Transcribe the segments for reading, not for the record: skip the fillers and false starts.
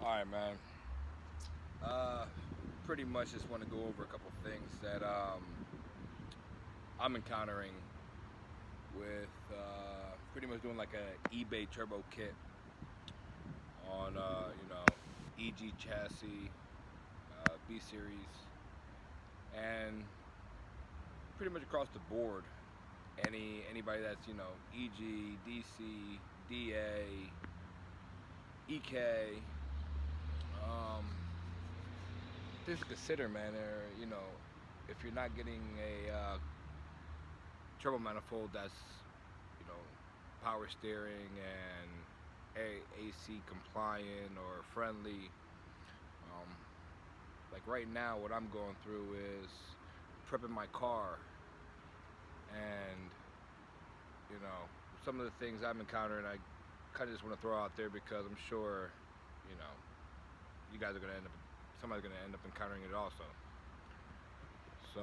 All right, man. Pretty much just want to go over a couple things that I'm encountering with pretty much doing like a eBay turbo kit on EG chassis, Bseries, and pretty much across the board. Anybody that's EG, DC, DA, EK. Things to consider, man. Are if you're not getting a turbo manifold that's you know power steering and AC compliant or friendly. Um, like right now, what I'm going through is prepping my car, and you know some of the things I'm encountering, I kind of just want to throw out there because I'm sure you know you guys are gonna end up, somebody's gonna end up encountering it also. So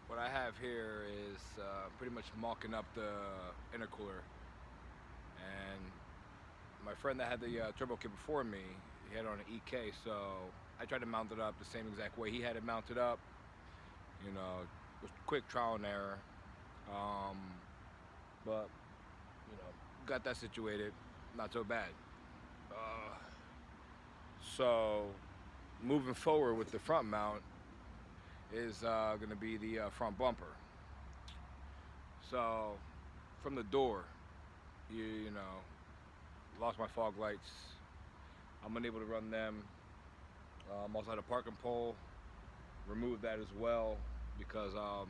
what I have here is pretty much mocking up the intercooler, and my friend that had the turbo kit before me, he had it on an EK, so I tried to mount it up the same exact way he had it mounted up. It was quick trial and error, um, but got that situated, not so bad. Uh, so moving forward with the front mount is going to be the front bumper. So from the door, you know, lost my fog lights. I'm unable to run them. Also had a parking pole. Removed that as well because the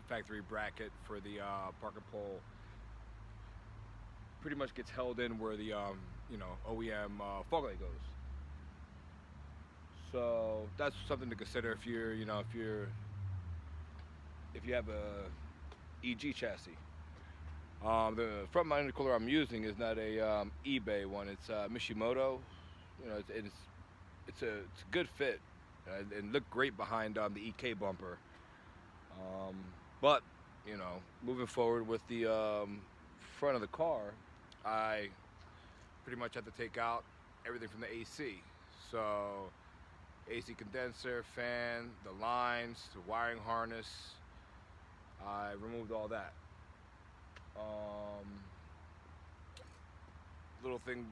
factory bracket for the parking pole pretty much gets held in where the OEM fog light goes. So that's something to consider if if you have a EG chassis. The front mount intercooler I'm using is not a eBay one. It's Mishimoto. It's a good fit and looked great behind the EK bumper. But moving forward with the front of the car, I pretty much had to take out everything from the AC. So AC condenser, fan, the lines, the wiring harness. I removed all that. Um, little thing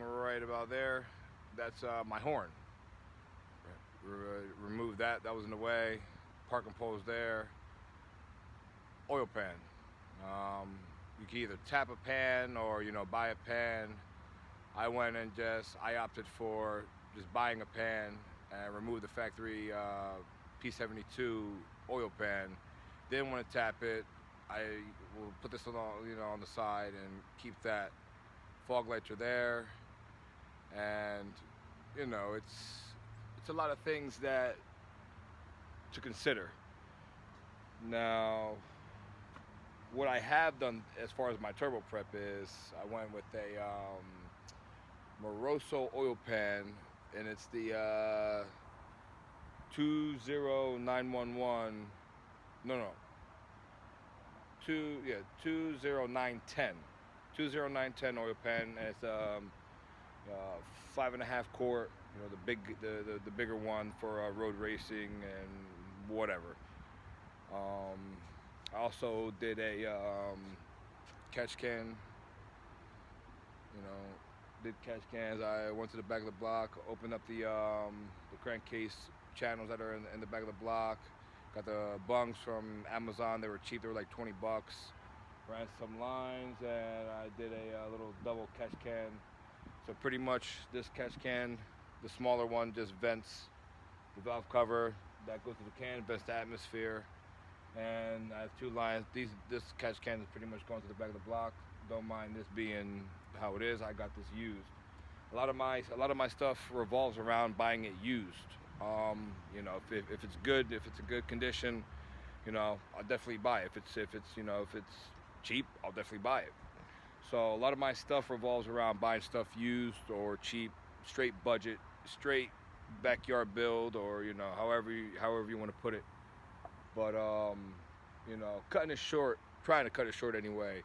right about there. That's my horn. Remove that. That was in the way. Parking pole's there. Oil pan. You can either tap a pan or buy a pan. I went and I opted for just buying a pan and remove the factory P72 oil pan. Didn't want to tap it. I will put this on the side and keep that. Fog lights are there, and it's a lot of things that to consider. Now, what I have done as far as my turbo prep is I went with a Moroso oil pan, and it's the 20911. No, 20910. 20910 oil pan, and it's 5.5 quart. The bigger one for road racing and whatever. I also did a catch can. You know, did catch cans. I went to the back of the block, opened up the crankcase channels that are in the back of the block. Got the bungs from Amazon. They were cheap. They were like $20. Ran some lines, and I did a little double catch can. So pretty much this catch can, the smaller one, just vents the valve cover that goes to the can, vents the atmosphere. And I have two lines. This catch can is pretty much going to the back of the block. Don't mind this being how it is. I got this used. A lot of my stuff revolves around buying it used. If it's good, if it's a good condition, I'll definitely buy it. If it's cheap, I'll definitely buy it. So a lot of my stuff revolves around buying stuff used or cheap, straight budget, straight backyard build, or however you want to put it. But trying to cut it short anyway.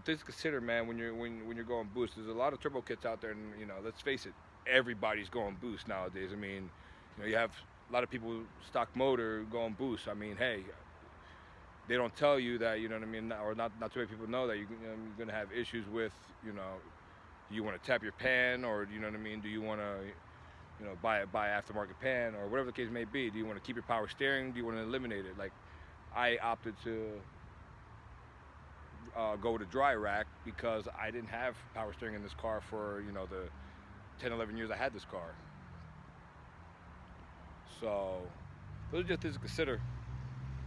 Things to consider, man, when you're going boost. There's a lot of turbo kits out there, and let's face it, everybody's going boost nowadays. I mean, you have a lot of people stock motor going boost. I mean, hey, they don't tell you that, you know what I mean, or not too many people know that you're gonna have issues with, do you want to tap your pan, or you know what I mean? Do you want to, buy aftermarket pan, or whatever the case may be? Do you want to keep your power steering? Do you want to eliminate it? Like, I opted to go with a dry rack because I didn't have power steering in this car for the 10, 11 years I had this car. So those are just things to consider.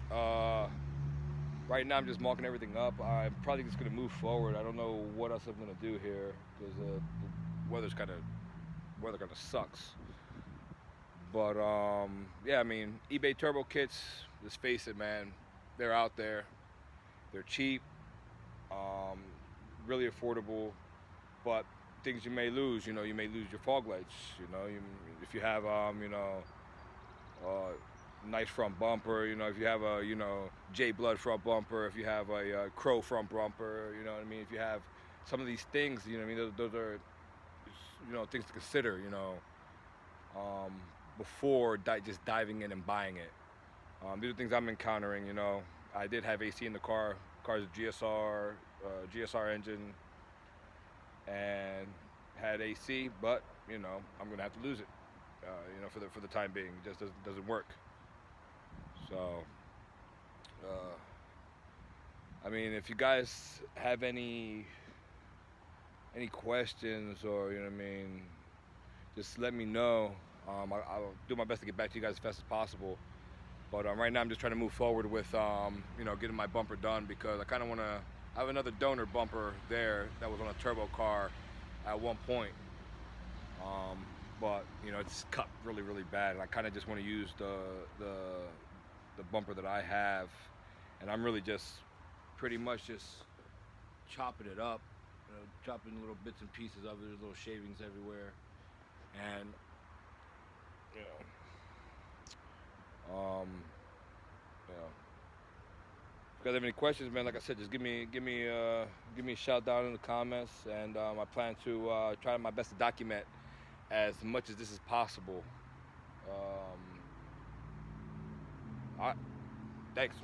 Right now I'm just marking everything up. I'm probably just gonna move forward. I don't know what else I'm gonna do here because the weather kind of sucks. But yeah, I mean, eBay turbo kits. Let's face it, man. They're out there. They're cheap. Really affordable. But things you may lose. You may lose your fog lights. If you have nice front bumper, if you have a J Blood front bumper, if you have a Crow front bumper, you know what I mean, if you have some of these things, you know what I mean, those are things to consider, before just diving in and buying it. These are things I'm encountering. I did have AC in the car. Car's a GSR engine, and had AC, but I'm gonna have to lose it. For the time being, it just doesn't work. So, I mean, if you guys have any questions, or what I mean, just let me know. I'll do my best to get back to you guys as fast as possible. But right now I'm just trying to move forward with getting my bumper done, because I kind of want to have another donor bumper there that was on a turbo car at one point. But it's cut really, really bad, and I kind of just want to use the bumper that I have, and I'm really just pretty much just chopping it up, chopping little bits and pieces of it. There's little shavings everywhere, and if you guys have any questions, man, like I said, just give me a shout down in the comments, and I plan to try my best to document as much as this is possible. All right, thanks.